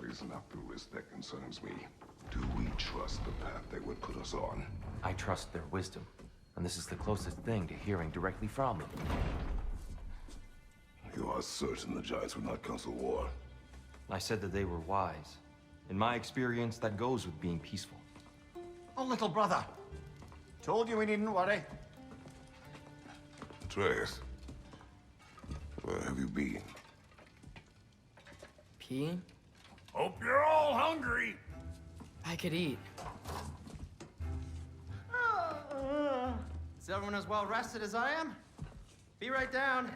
is not the risk that concerns me. Do we trust the path they would put us on? I trust their wisdom, and this is the closest thing to hearing directly from them. You are certain the Giants would not counsel war? I said that they were wise. In my experience, that goes with being peaceful. Oh, little brother. Told you we needn't worry. Atreus, where have you been? Peeing? Hope you're all hungry. I could eat. Is everyone as well rested as I am? Be right down.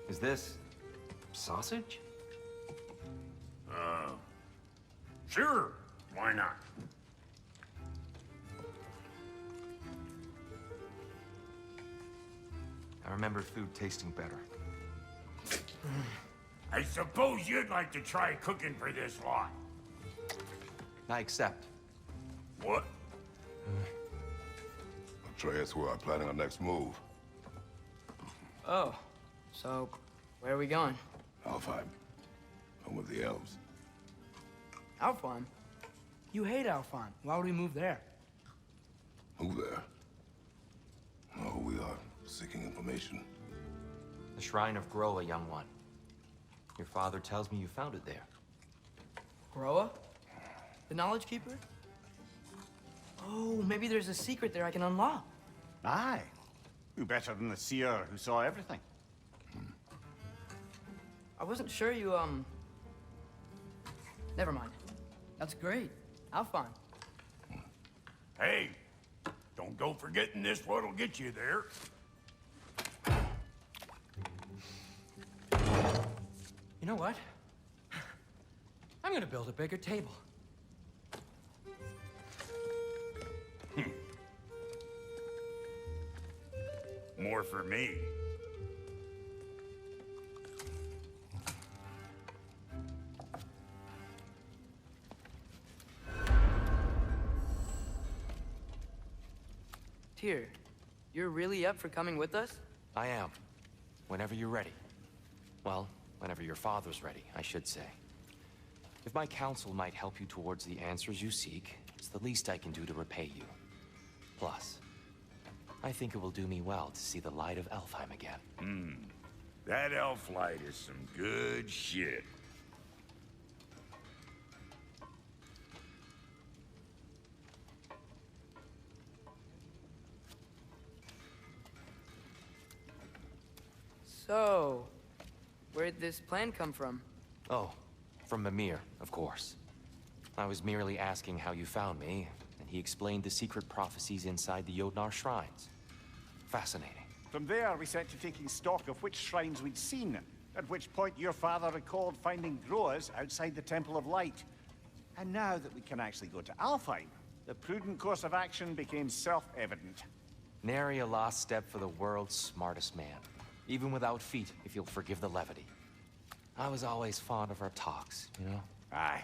Is this sausage? Sure, why not? I remember food tasting better. I suppose you'd like to try cooking for this lot. I accept. What? Atreus, we are planning our next move. Oh, so where are we going? Alfheim, home of the elves. Alfheim? You hate Alfheim. Why would we move there? Who there? Oh, we are seeking information. The Shrine of Groa, young one. Your father tells me you found it there. Groa? The Knowledge Keeper? Oh, maybe there's a secret there I can unlock. Aye. Who better than the seer who saw everything? I wasn't sure you, Never mind. That's great. Alfheim. Hey, don't go forgetting this what'll get you there. You know what? I'm gonna build a bigger table. More for me. Tyr, you're really up for coming with us? I am. Whenever you're ready. Well, whenever your father's ready, I should say. If my counsel might help you towards the answers you seek, it's the least I can do to repay you. Plus, I think it will do me well to see the light of Alfheim again. That elf light is some good shit. So, where'd this plan come from? Oh, from Mimir, of course. I was merely asking how you found me, and he explained the secret prophecies inside the Jotnar shrines. Fascinating. From there, we set to taking stock of which shrines we'd seen, at which point your father recalled finding Groas outside the Temple of Light. And now that we can actually go to Alfheim, the prudent course of action became self-evident. Nary a lost step for the world's smartest man. Even without feet, if you'll forgive the levity. I was always fond of our talks, you know? Aye.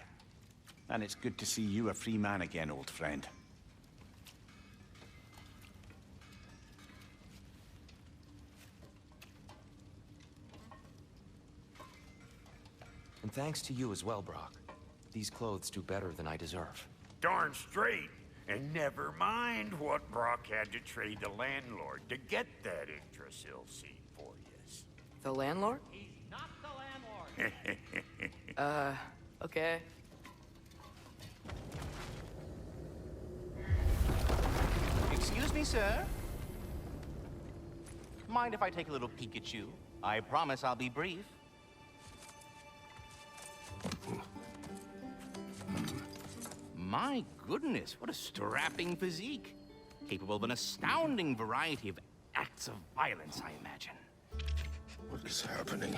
And it's good to see you a free man again, old friend. And thanks to you as well, Brock. These clothes do better than I deserve. Darn straight. And never mind what Brock had to trade the landlord to get that Yggdrasil seed for you. The landlord? He's not the landlord. Okay. Excuse me, sir. Mind if I take a little peek at you? I promise I'll be brief. My goodness, what a strapping physique. Capable of an astounding variety of acts of violence, I imagine. What is happening?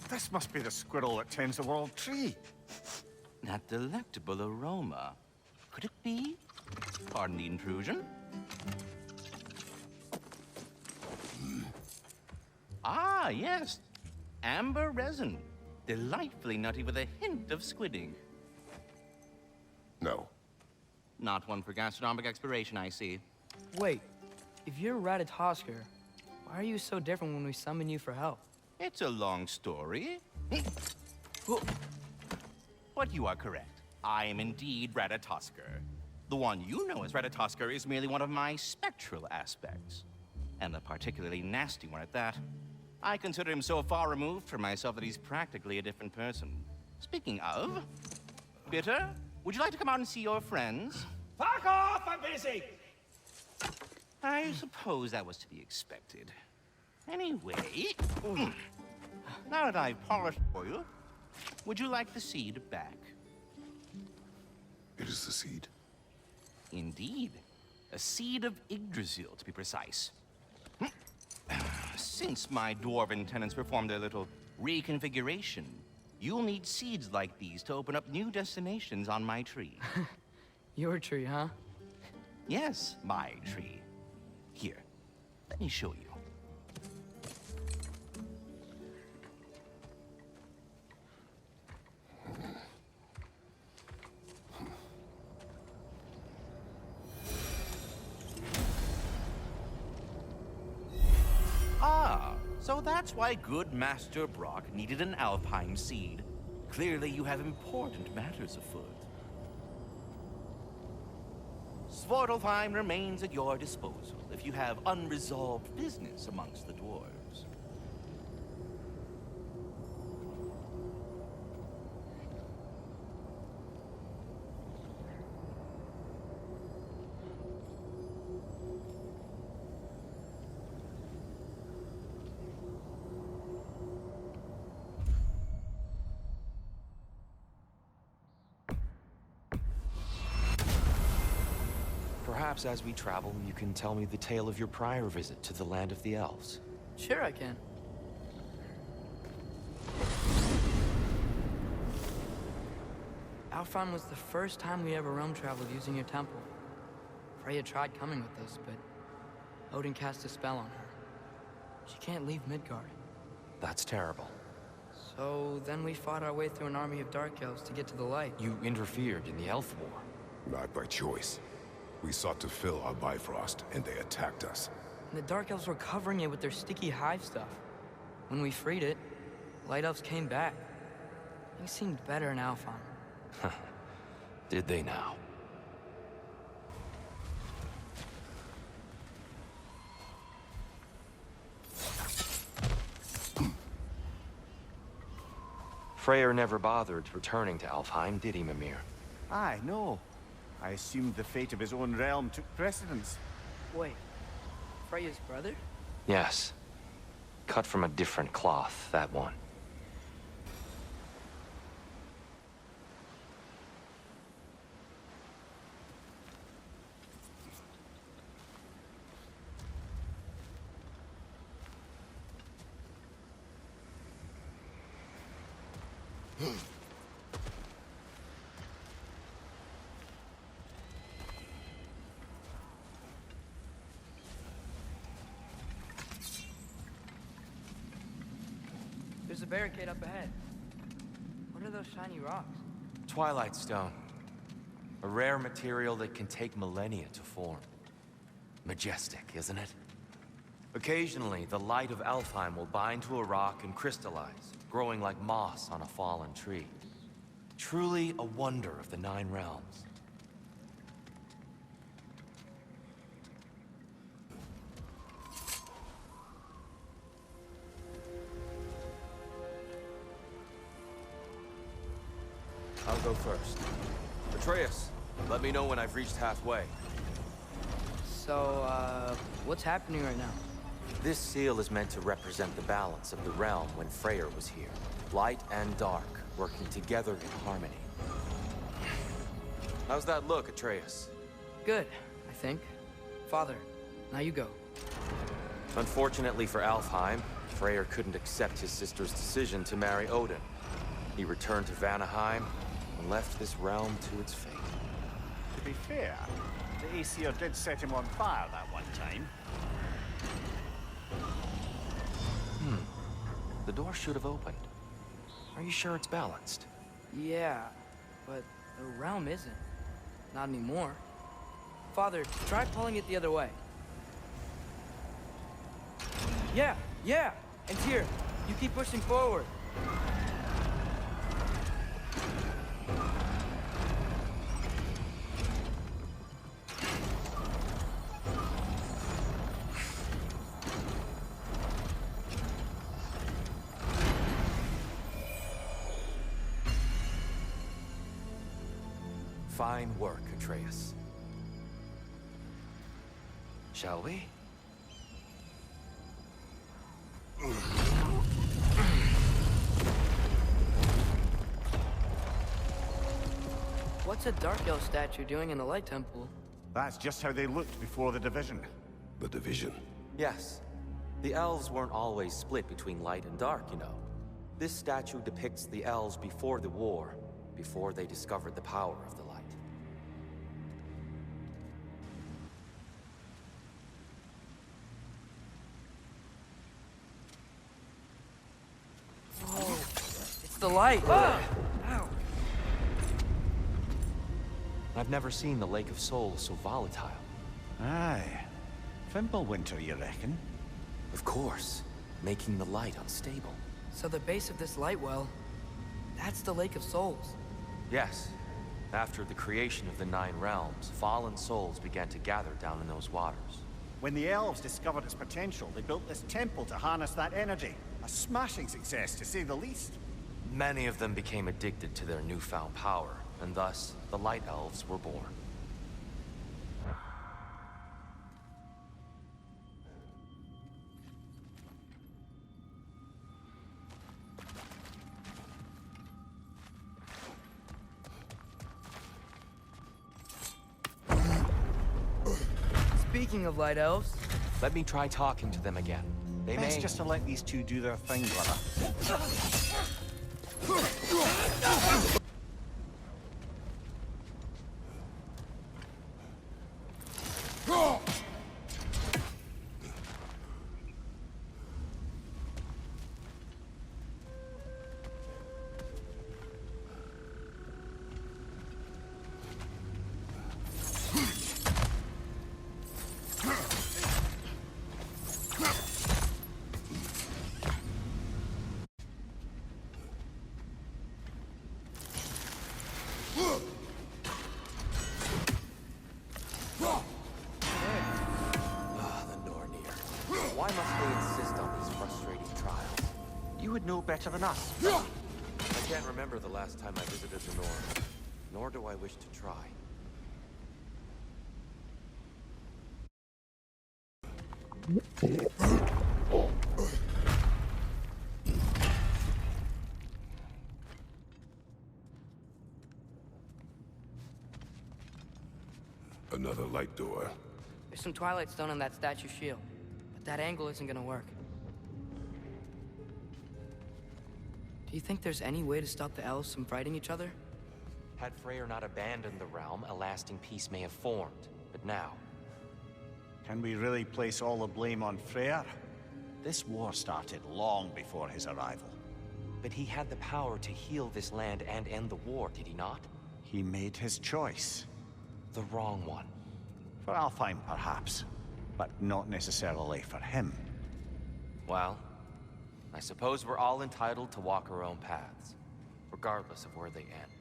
This must be the squirrel that tends the world tree. That delectable aroma. Could it be? Pardon the intrusion. Ah, yes. Amber resin. Delightfully nutty with a hint of squidding. No. Not one for gastronomic exploration, I see. Wait, if you're Ratatosker, why are you so different when we summon you for help? It's a long story. But you are correct. I am indeed Ratatosker. The one you know as Ratatosker is merely one of my spectral aspects. And a particularly nasty one at that. I consider him so far removed from myself that he's practically a different person. Speaking of, Bitter, would you like to come out and see your friends? Fuck off! I'm busy! I suppose that was to be expected. Anyway, now that I've polished for you, would you like the seed back? It is the seed. Indeed. A seed of Yggdrasil, to be precise. Since my dwarven tenants performed their little reconfiguration, you'll need seeds like these to open up new destinations on my tree. Your tree, huh? Yes, my tree. Here, let me show you. Ah, so that's why good Master Brock needed an Alfheim seed. Clearly you have important matters afoot. Svartalfheim remains at your disposal if you have unresolved business amongst the dwarves. Perhaps as we travel, you can tell me the tale of your prior visit to the land of the elves. Sure I can. Alfheim was the first time we ever realm traveled using your temple. Freya tried coming with us, but Odin cast a spell on her. She can't leave Midgard. That's terrible. So then we fought our way through an army of dark elves to get to the light. You interfered in the Elf War. Not by choice. We sought to fill our Bifrost, and they attacked us. And the dark elves were covering it with their sticky hive stuff. When we freed it, light elves came back. Things seemed better in Alfheim. Did they now? Freyr never bothered returning to Alfheim, did he, Mimir? Aye, no. I assumed the fate of his own realm took precedence. Wait, Freya's brother? Yes. Cut from a different cloth, that one. There's a barricade up ahead. What are those shiny rocks? Twilight Stone. A rare material that can take millennia to form. Majestic, isn't it? Occasionally, the light of Alfheim will bind to a rock and crystallize, growing like moss on a fallen tree. Truly a wonder of the Nine Realms. I'll go first. Atreus, let me know when I've reached halfway. So, what's happening right now? This seal is meant to represent the balance of the realm when Freyr was here. Light and dark, working together in harmony. How's that look, Atreus? Good, I think. Father, now you go. Unfortunately for Alfheim, Freyr couldn't accept his sister's decision to marry Odin. He returned to Vanaheim and left this realm to its fate. To be fair, the Aesir did set him on fire that one time. The door should have opened. Are you sure it's balanced? Yeah, but the realm isn't. Not anymore. Father, try pulling it the other way. Yeah! And here, you keep pushing forward. Fine work, Atreus. Shall we? What's a Dark Elf statue doing in the Light Temple? That's just how they looked before the division. The division. Yes. The elves weren't always split between light and dark, you know. This statue depicts the elves before the war, before they discovered the power of the light. It's the light! Ah! Ow! I've never seen the Lake of Souls so volatile. Aye. Fimbulwinter, you reckon? Of course, making the light unstable. So the base of this light well, that's the Lake of Souls. Yes. After the creation of the Nine Realms, fallen souls began to gather down in those waters. When the elves discovered its potential, they built this temple to harness that energy. A smashing success, to say the least. Many of them became addicted to their newfound power, and thus, the Light Elves were born. Speaking of Light Elves... Let me try talking to them again. They Best may... just to let these two do their thing, brother. Why must they insist on these frustrating trials? You would know better than us. I can't remember the last time I visited the North, nor do I wish to try. Another light door. There's some Twilight Stone on that statue shield, but that angle isn't gonna work. Do you think there's any way to stop the elves from fighting each other? Had Freyr not abandoned the realm, a lasting peace may have formed. But now... Can we really place all the blame on Freyr? This war started long before his arrival. But he had the power to heal this land and end the war, did he not? He made his choice. The wrong one. For Alfheim, perhaps. But not necessarily for him. Well, I suppose we're all entitled to walk our own paths, regardless of where they end.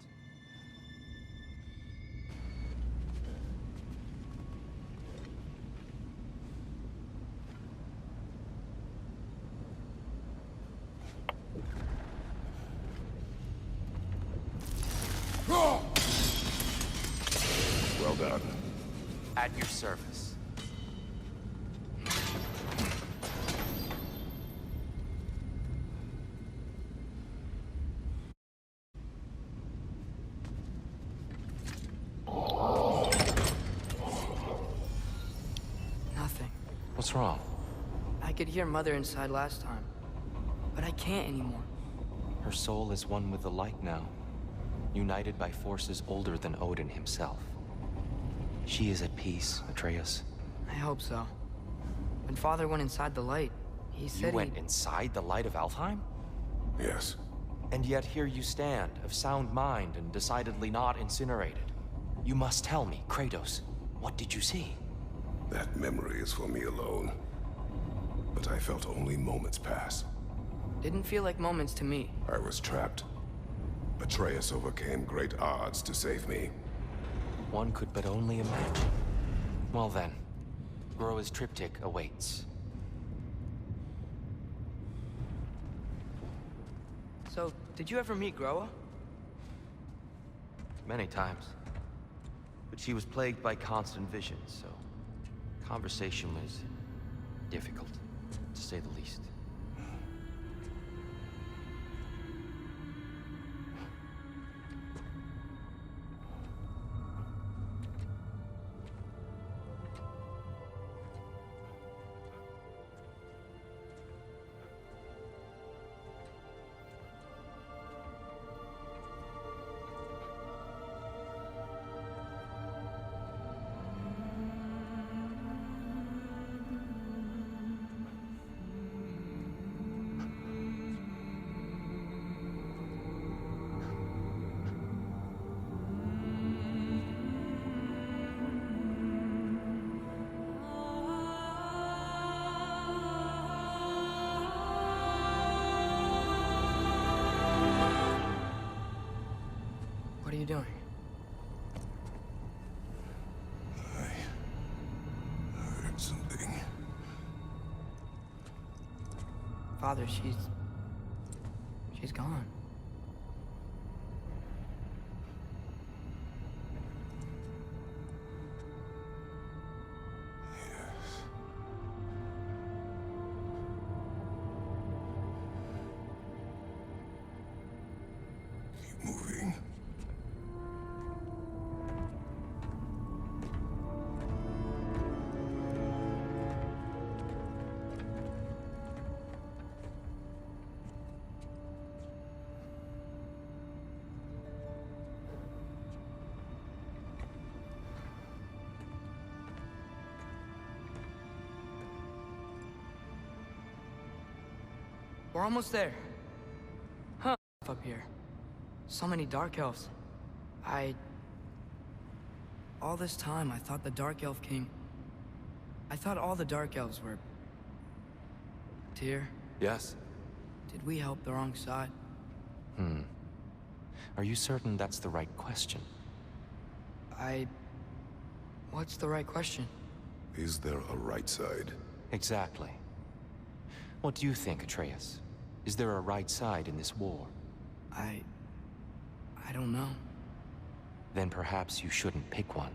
Well done. At your service. Nothing. What's wrong? I could hear Mother inside last time, but I can't anymore. Her soul is one with the light now, united by forces older than Odin himself. She is at peace, Atreus. I hope so. When Father went inside the light, he said You went inside the light of Alfheim? Yes. And yet here you stand, of sound mind and decidedly not incinerated. You must tell me, Kratos. What did you see? That memory is for me alone. But I felt only moments pass. Didn't feel like moments to me. I was trapped. Atreus overcame great odds to save me. One could but only imagine. Well then, Groa's triptych awaits. So, did you ever meet Groa? Many times. But she was plagued by constant visions, so conversation was difficult, to say the least. What are you doing? I heard something. Father, she's gone. Yes. Keep moving. We're almost there. Huh, up here. So many dark elves. All this time, I thought the dark elf king... I thought all the dark elves were... Tyr, Yes? did we help the wrong side? Are you certain that's the right question? What's the right question? Is there a right side? Exactly. What do you think, Atreus? Is there a right side in this war? I don't know. Then perhaps you shouldn't pick one.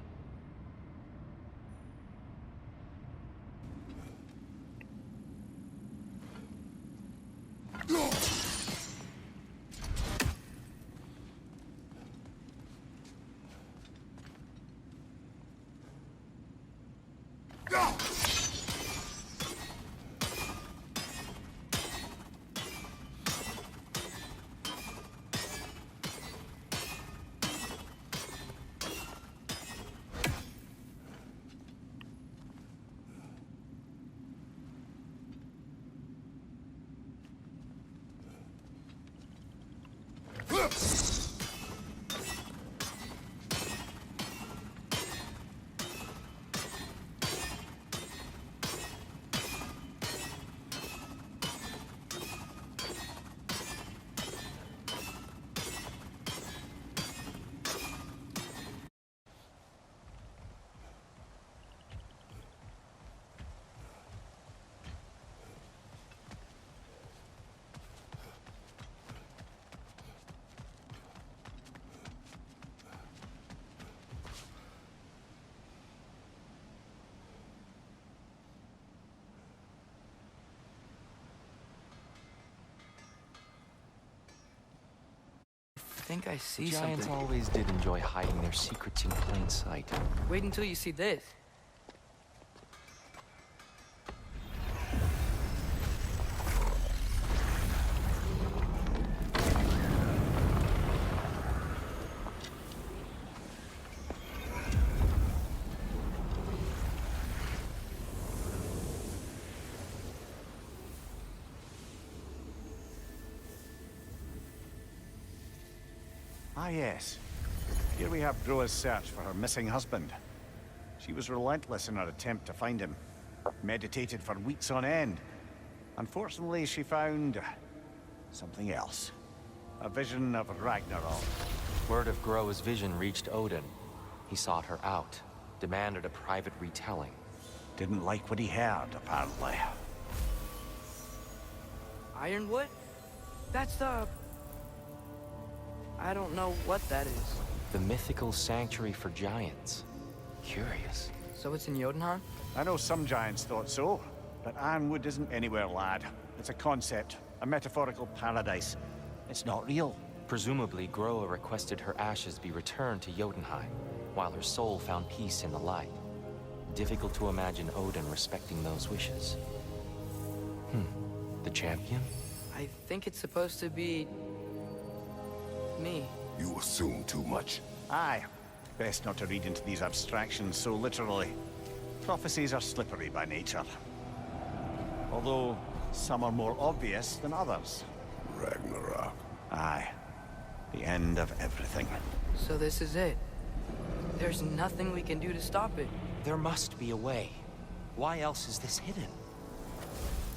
I think I see Giants something. always did enjoy hiding their secrets in plain sight. Wait until you see this. Ah, yes. Here we have Groa's search for her missing husband. She was relentless in her attempt to find him. Meditated for weeks on end. Unfortunately, she found something else. A vision of Ragnarok. Word of Groa's vision reached Odin. He sought her out, demanded a private retelling. Didn't like what he heard, apparently. Ironwood? That's the... I don't know what that is. The mythical sanctuary for giants. Curious. So it's in Jotunheim? I know some giants thought so, but Ironwood isn't anywhere, lad. It's a concept, a metaphorical paradise. It's not real. Presumably, Groa requested her ashes be returned to Jotunheim, while her soul found peace in the light. Difficult to imagine Odin respecting those wishes. The champion? I think it's supposed to be... me. You assume too much. Aye. Best not to read into these abstractions so literally. Prophecies are slippery by nature. Although, some are more obvious than others. Ragnarok. Aye. The end of everything. So this is it. There's nothing we can do to stop it. There must be a way. Why else is this hidden?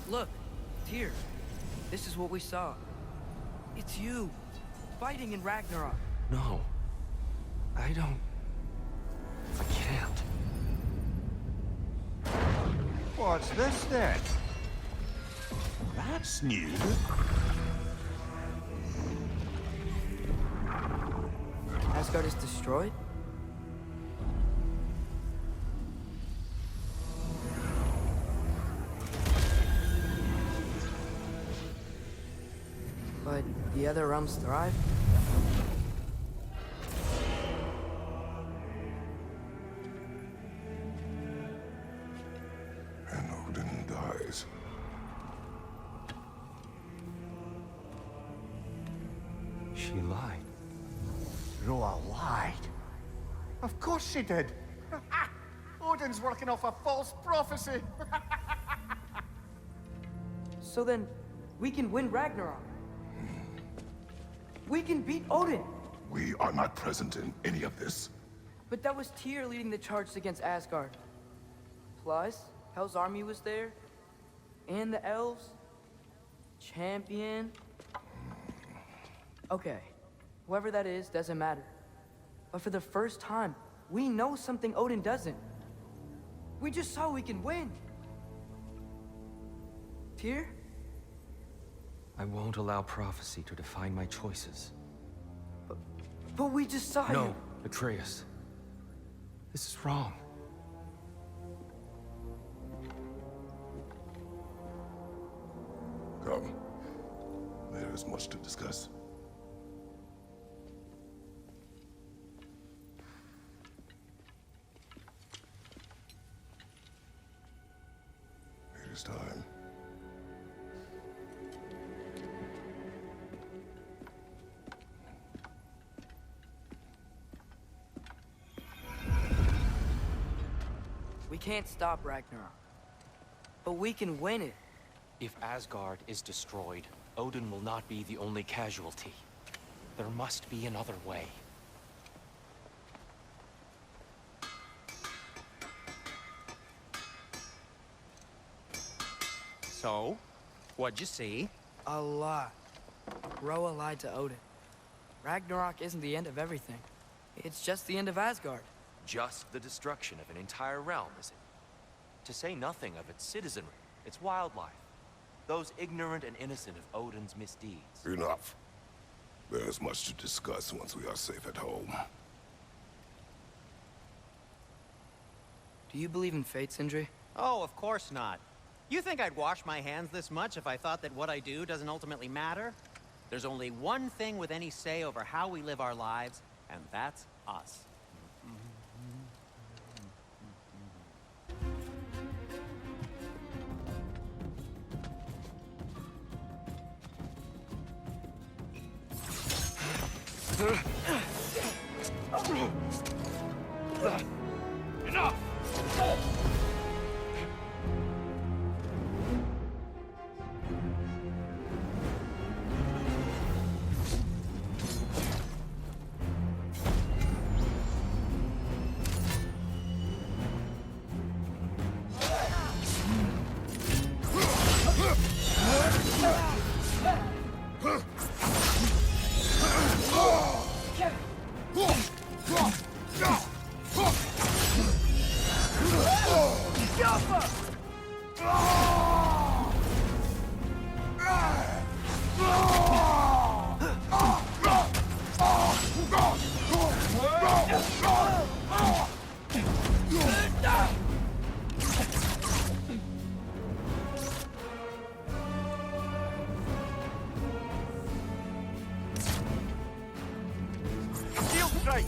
Look, Tyr. This is what we saw. It's you, fighting in Ragnarok. No. I can't. What's this then? That's new. Asgard is destroyed? But the other realms thrive? And Odin dies. She lied. Groa lied. Of course she did. Odin's working off a false prophecy. So then, we can win Ragnarok. We can beat Odin. We are not present in any of this. But that was Tyr leading the charge against Asgard. Plus, Hell's army was there. And the elves. Champion. Okay. Whoever that is, doesn't matter. But for the first time, we know something Odin doesn't. We just saw we can win. Tyr? I won't allow prophecy to define my choices. But we just saw No, you. Atreus. This is wrong. Come. There is much to discuss. It is time. We can't stop Ragnarok. But we can win it. If Asgard is destroyed, Odin will not be the only casualty. There must be another way. So, what'd you see? A lot. Groa lied to Odin. Ragnarok isn't the end of everything. It's just the end of Asgard. Just the destruction of an entire realm, is it? To say nothing of its citizenry, its wildlife. Those ignorant and innocent of Odin's misdeeds. Enough. There's much to discuss once we are safe at home. Do you believe in fate, Sindri? Oh, of course not. You think I'd wash my hands this much if I thought that what I do doesn't ultimately matter? There's only one thing with any say over how we live our lives, and that's us. Enough! Shield strike!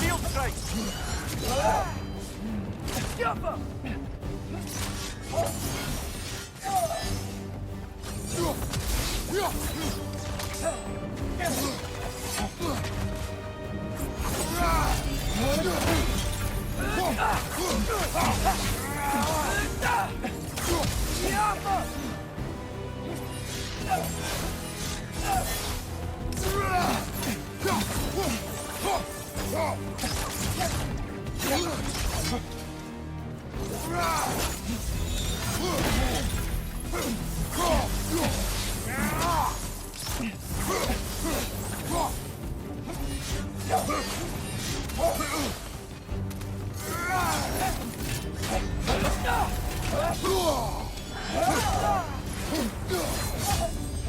Shield strike!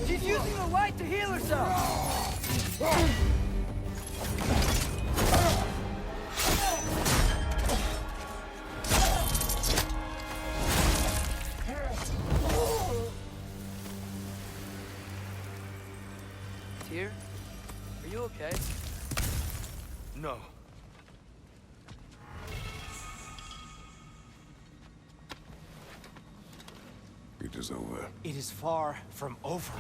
She's using the light to heal herself! Tyr, are you okay? No. It is over. It is far from over.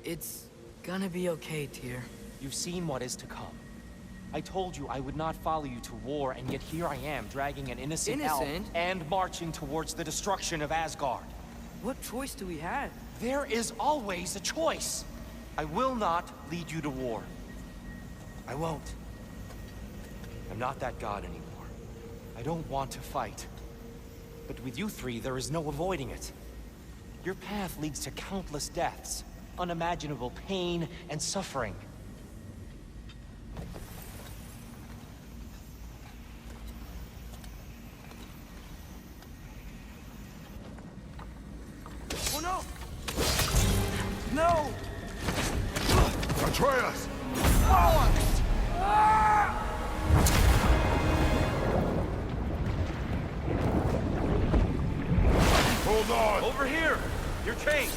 It's gonna be okay, Tyr. You've seen what is to come. I told you I would not follow you to war, and yet here I am, dragging an innocent elf Innocent? and marching towards the destruction of Asgard. What choice do we have? There is always a choice. I will not lead you to war. I won't. I'm not that god anymore. I don't want to fight. But with you three, there is no avoiding it. Your path leads to countless deaths, unimaginable pain and suffering. Oh no! No! Atreus! Hold on! Over here! You're chained!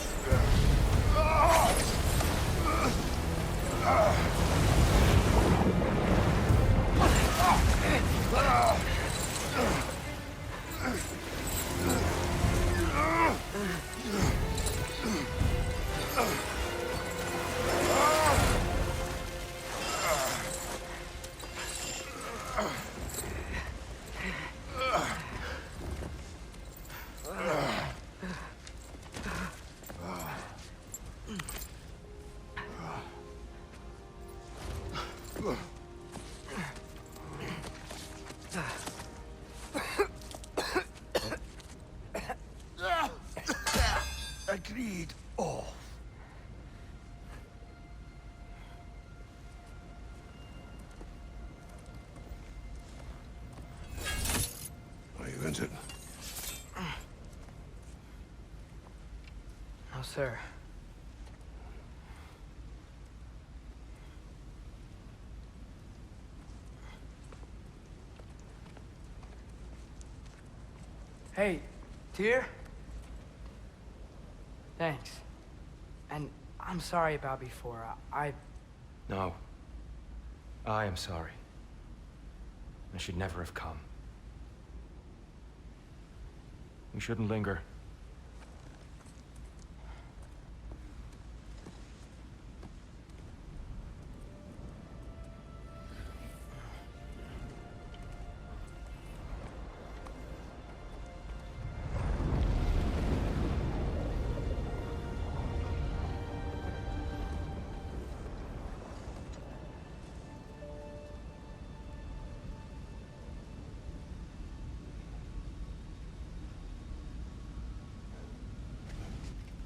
wanted? No, sir. Hey, Tyr? Thanks. And I'm sorry about before. No. I am sorry. I should never have come. We shouldn't linger.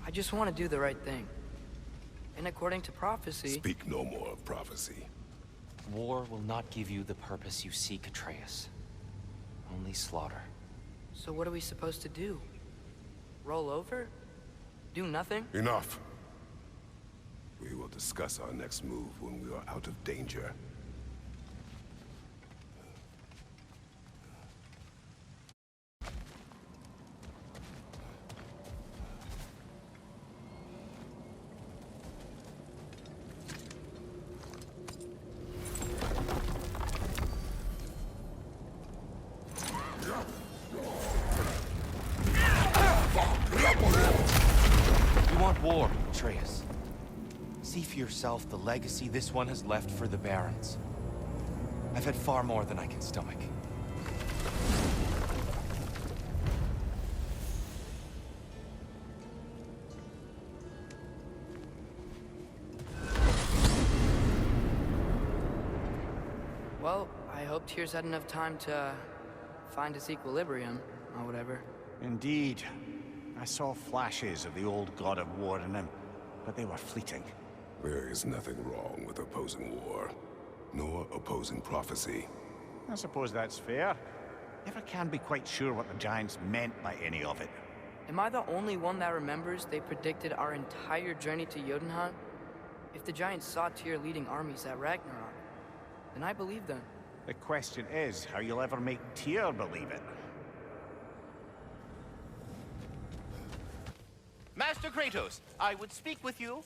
I just want to do the right thing. And according to prophecy... Speak no more of prophecy. War will not give you the purpose you seek, Atreus. Only slaughter. So what are we supposed to do? Roll over? Do nothing? Enough. We will discuss our next move when we are out of danger. War, Atreus. See for yourself the legacy this one has left for the Barons. I've had far more than I can stomach. Well, I hope Tyr's had enough time to find his equilibrium, or whatever. Indeed. I saw flashes of the old god of war in him, but they were fleeting. There is nothing wrong with opposing war, nor opposing prophecy. I suppose that's fair. Never can be quite sure what the Giants meant by any of it. Am I the only one that remembers they predicted our entire journey to Jotunheim? If the Giants saw Tyr leading armies at Ragnarok, then I believe them. The question is how you'll ever make Tyr believe it. Master Kratos, I would speak with you.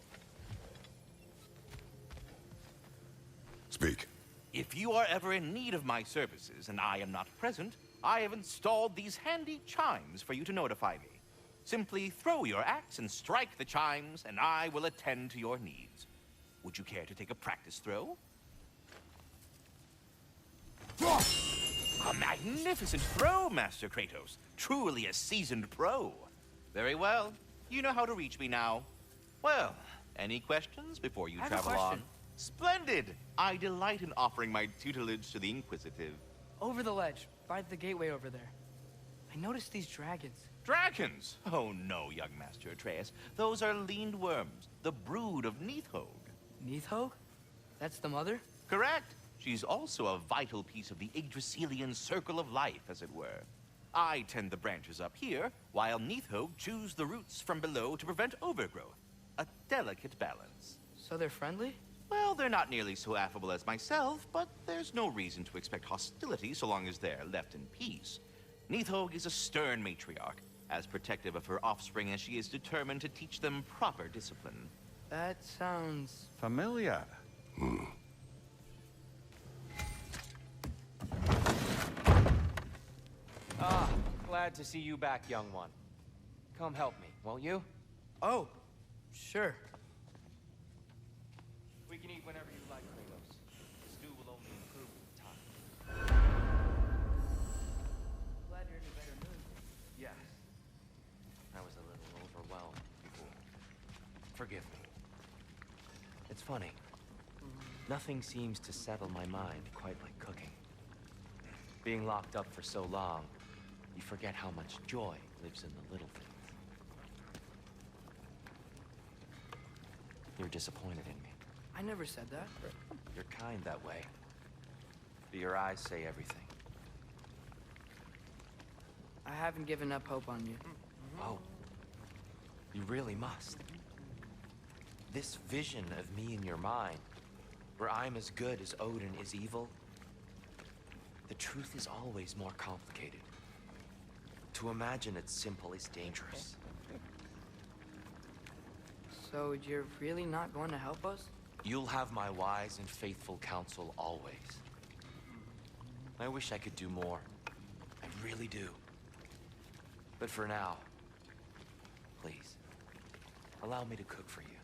Speak. If you are ever in need of my services and I am not present, I have installed these handy chimes for you to notify me. Simply throw your axe and strike the chimes, and I will attend to your needs. Would you care to take a practice throw? A magnificent throw, Master Kratos. Truly a seasoned pro. Very well. You know how to reach me now. Well, any questions before you I have a travel question. on? Splendid! I delight in offering my tutelage to the inquisitive. Over the ledge, by the gateway over there. I noticed these dragons. Dragons? Oh no, young Master Atreus. Those are leaned worms, the brood of Nidhogg. Nidhogg? That's the mother? Correct. She's also a vital piece of the Yggdrasilian circle of life, as it were. I tend the branches up here, while Nidhogg chews the roots from below to prevent overgrowth. A delicate balance. So they're friendly? Well, they're not nearly so affable as myself, but there's no reason to expect hostility so long as they're left in peace. Nidhogg is a stern matriarch, as protective of her offspring as she is determined to teach them proper discipline. That sounds... Familiar. Ah, glad to see you back, young one. Come help me, won't you? Oh, sure. We can eat whenever you like, Kratos. The stew will only improve with time. Glad you're in a better mood. Yes. I was a little overwhelmed before. Forgive me. It's funny. Nothing seems to settle my mind quite like cooking. Being locked up for so long, you forget how much joy lives in the little things. You're disappointed in me. I never said that. You're kind that way. But your eyes say everything. haven't given up hope on you. Oh. You really must. This vision of me in your mind, where I'm as good as Odin is evil, the truth is always more complicated. To imagine it's simple is dangerous. So you're really not going to help us? You'll have my wise and faithful counsel always. I wish I could do more. I really do. But for now, please, allow me to cook for you.